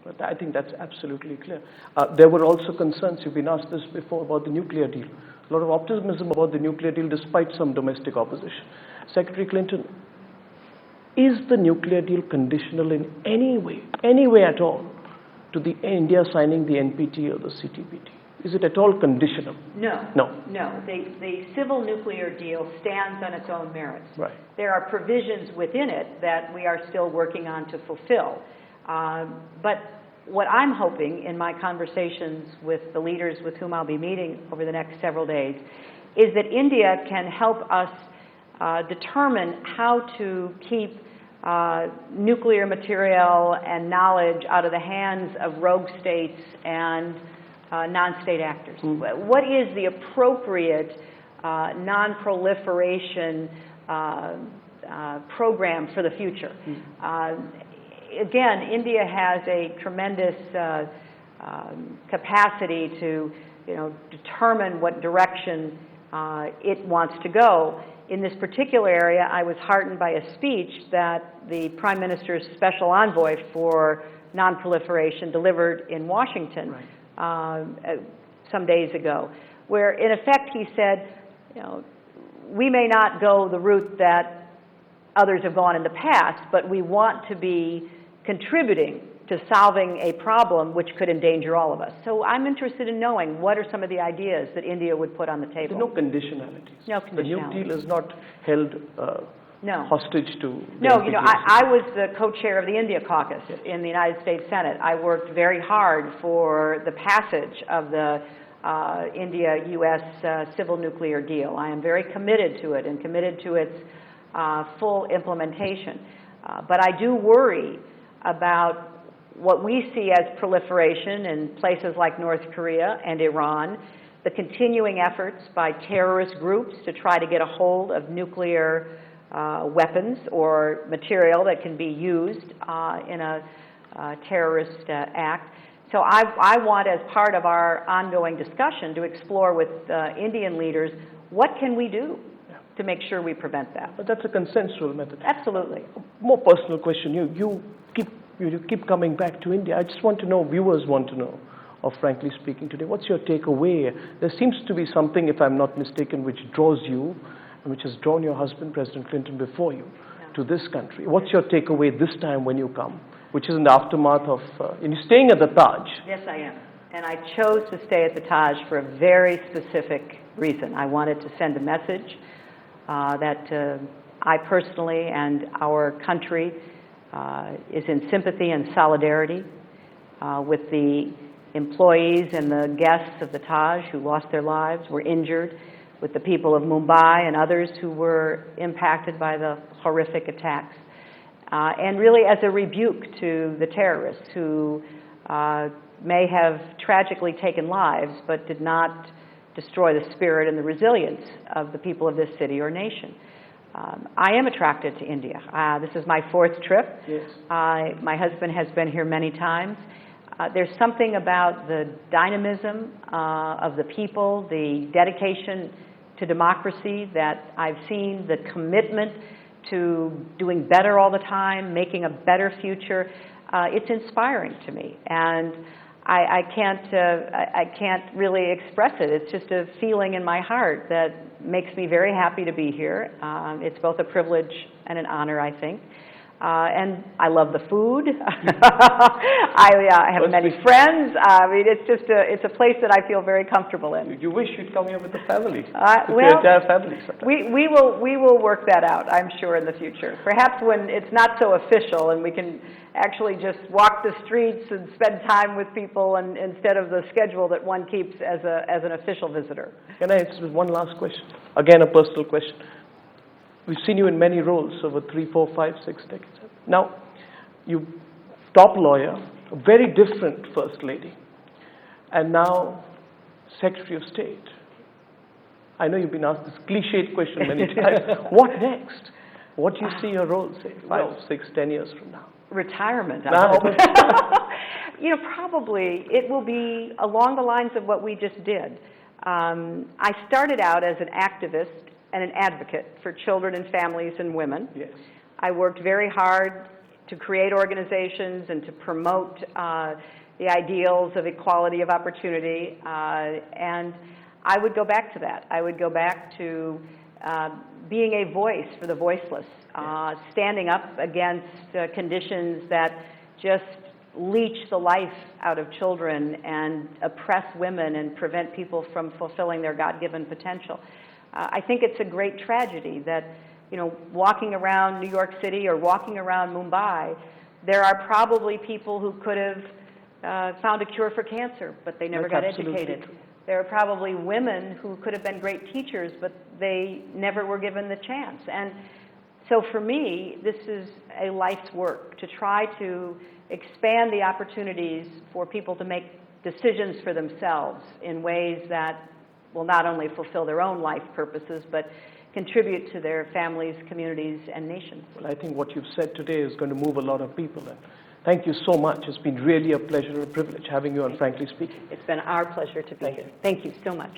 But I think that's absolutely clear. There were also concerns, you've been asked this before, about the nuclear deal. A lot of optimism about the nuclear deal despite some domestic opposition. Secretary Clinton, is the nuclear deal conditional in any way at all, to the India signing the NPT or the CTBT? Is it at all conditional? No. No. No. The civil nuclear deal stands on its own merits. Right. There are provisions within it that we are still working on to fulfill. But what I'm hoping in my conversations with the leaders with whom I'll be meeting over the next several days is that India can help us determine how to keep nuclear material and knowledge out of the hands of rogue states and non-state actors. What is the appropriate non-proliferation program for the future? Again, India has a tremendous capacity to, determine what direction it wants to go. In this particular area, I was heartened by a speech that the Prime Minister's special envoy for non-proliferation delivered in Washington some days ago, where in effect he said, we may not go the route that others have gone in the past, but we want to be contributing to solving a problem which could endanger all of us. So I'm interested in knowing what are some of the ideas that India would put on the table. There's no conditionalities. No conditionalities. The new deal is not held hostage to... No, I was the co-chair of the India caucus in the United States Senate. I worked very hard for the passage of the India-U.S. civil nuclear deal. I am very committed to it and committed to its full implementation. But I do worry about what we see as proliferation in places like North Korea and Iran, the continuing efforts by terrorist groups to try to get a hold of nuclear weapons or material that can be used in a terrorist act. So I want, as part of our ongoing discussion, to explore with Indian leaders, what can we do to make sure we prevent that? But that's a consensual method. Absolutely. More personal question. You keep coming back to India. I just want to know, viewers want to know, or frankly speaking today, what's your takeaway? There seems to be something, if I'm not mistaken, which draws you, and which has drawn your husband, President Clinton, before you to this country. What's your takeaway this time when you come, which is in the aftermath of, and you're staying at the Taj? Yes, I am. And I chose to stay at the Taj for a very specific reason. I wanted to send a message that I personally and our country is in sympathy and solidarity with the employees and the guests of the Taj who lost their lives, were injured, with the people of Mumbai and others who were impacted by the horrific attacks. And really as a rebuke to the terrorists who may have tragically taken lives but did not destroy the spirit and the resilience of the people of this city or nation. I am attracted to India. This is my 4th trip. Yes. My husband has been here many times. There's something about the dynamism of the people, the dedication to democracy that I've seen, the commitment to doing better all the time, making a better future. It's inspiring to me, and I can't really express it. It's just a feeling in my heart that makes me very happy to be here. It's both a privilege and an honor, I think. And I love the food. I have many friends. I mean, it's a place that I feel very comfortable in. You wish you'd come here with the family, well, the entire family. We will work that out, I'm sure, in the future. Perhaps when it's not so official and we can actually just walk the streets and spend time with people, and instead of the schedule that one keeps as an official visitor. Can I ask one last question? Again, a personal question. We've seen you in many roles over 3, 4, 5, 6 decades. Now, you top lawyer, a very different First Lady, and now Secretary of State. I know you've been asked this cliched question many times. What next? What do you see your role, say, 5, 6, 10 years from now? Retirement, I hope. Probably it will be along the lines of what we just did. I started out as an activist and an advocate for children and families and women. Yes. I worked very hard to create organizations and to promote the ideals of equality of opportunity, and I would go back to that. I would go back to being a voice for the voiceless, standing up against conditions that just leach the life out of children and oppress women and prevent people from fulfilling their God-given potential. I think it's a great tragedy that, you know, walking around New York City or walking around Mumbai, there are probably people who could have found a cure for cancer, but they never got educated. True. There are probably women who could have been great teachers, but they never were given the chance. And so for me, this is a life's work, to try to expand the opportunities for people to make decisions for themselves in ways that will not only fulfill their own life purposes, but contribute to their families, communities, and nations. Well, I think what you've said today is going to move a lot of people. And thank you so much. It's been really a pleasure and a privilege having you on Frankly Speaking. It's been our pleasure to be here. Thank you so much.